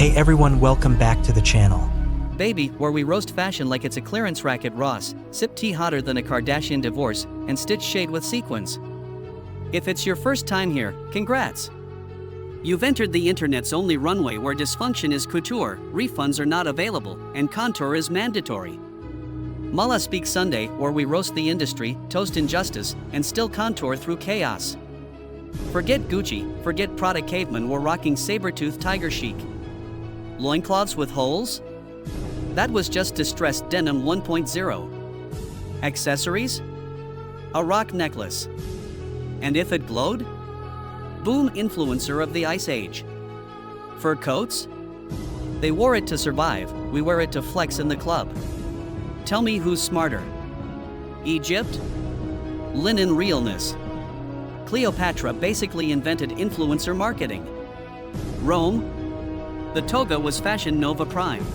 Hey everyone, welcome back to the channel. Baby, where we roast fashion like it's a clearance rack at Ross, sip tea hotter than a Kardashian divorce, and stitch shade with sequins. If it's your first time here, congrats! You've entered the internet's only runway where dysfunction is couture, refunds are not available, and contour is mandatory. Mala Speak Sunday, where we roast the industry, toast injustice, and still contour through chaos. Forget Gucci, forget Prada cavemen, we're rocking saber-tooth tiger chic. Loincloths with holes? That was just distressed denim 1.0. Accessories? A rock necklace. And if it glowed? Boom, influencer of the Ice Age. Fur coats? They wore it to survive, we wear it to flex in the club. Tell me who's smarter. Egypt? Linen realness. Cleopatra basically invented influencer marketing. Rome? The toga was Fashion Nova Prime.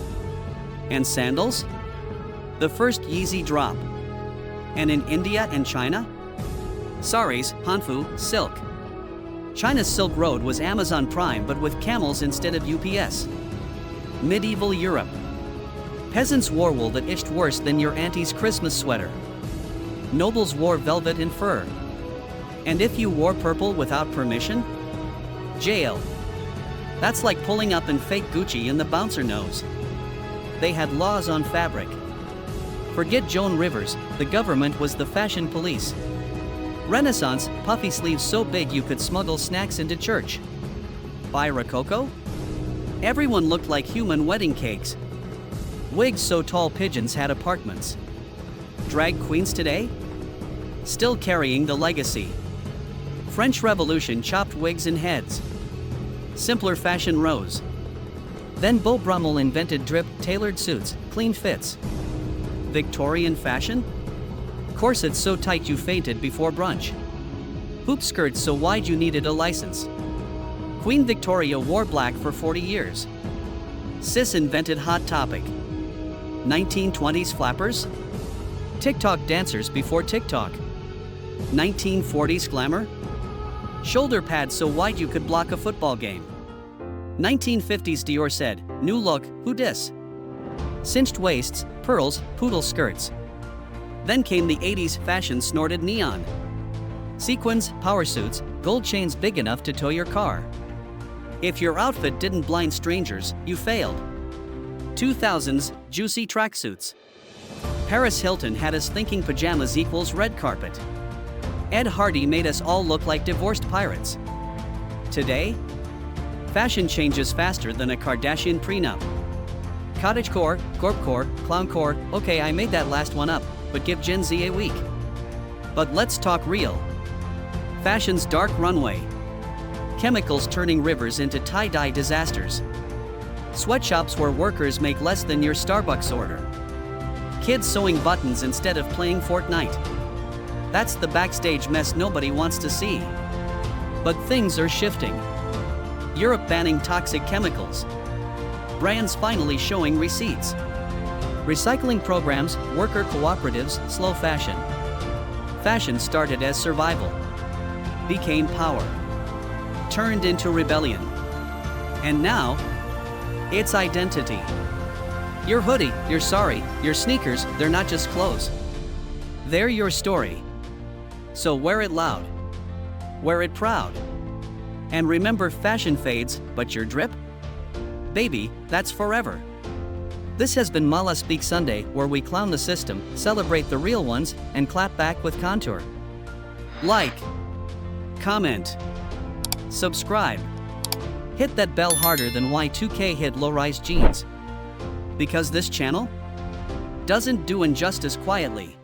And sandals? The first Yeezy drop. And in India and China? Saris, Hanfu, silk. China's Silk Road was Amazon Prime but with camels instead of UPS. Medieval Europe. Peasants wore wool that itched worse than your auntie's Christmas sweater. Nobles wore velvet and fur. And if you wore purple without permission? Jail. That's like pulling up in fake Gucci in the bouncer nose. They had laws on fabric. Forget Joan Rivers, the government was the fashion police. Renaissance, puffy sleeves so big you could smuggle snacks into church. Buy Rococo? Everyone looked like human wedding cakes. Wigs so tall pigeons had apartments. Drag queens today? Still carrying the legacy. French Revolution chopped wigs and heads. Simpler fashion rose. Then Beau Brummel invented drip, tailored suits, clean fits. Victorian fashion? Corsets so tight you fainted before brunch. Hoop skirts so wide you needed a license. Queen Victoria wore black for 40 years. Sis invented Hot Topic. 1920s flappers? TikTok dancers before TikTok. 1940s glamour? Shoulder pads so wide you could block a football game. 1950s Dior said, new look, who dis? Cinched waists, pearls, poodle skirts. Then came the 80s fashion snorted neon. Sequins, power suits, gold chains big enough to tow your car. If your outfit didn't blind strangers, you failed. 2000s, juicy tracksuits. Paris Hilton had us thinking pajamas equals red carpet. Ed Hardy made us all look like divorced pirates. Today? Fashion changes faster than a Kardashian prenup. Cottagecore, Gorpcore, Clowncore, okay I made that last one up, but give Gen Z a week. But let's talk real. Fashion's dark runway. Chemicals turning rivers into tie-dye disasters. Sweatshops where workers make less than your Starbucks order. Kids sewing buttons instead of playing Fortnite. That's the backstage mess nobody wants to see. But things are shifting. Europe banning toxic chemicals. Brands finally showing receipts. Recycling programs, worker cooperatives, slow fashion. Fashion started as survival. Became power. Turned into rebellion. And now, it's identity. Your hoodie, your sari, your sneakers, they're not just clothes. They're your story. So wear it loud. Wear it proud. And remember, fashion fades, but your drip? Baby, that's forever. This has been Mala Speak Sunday, where we clown the system, celebrate the real ones, and clap back with contour. Like, comment, subscribe. Hit that bell harder than Y2K hit low-rise jeans. Because this channel doesn't do injustice quietly.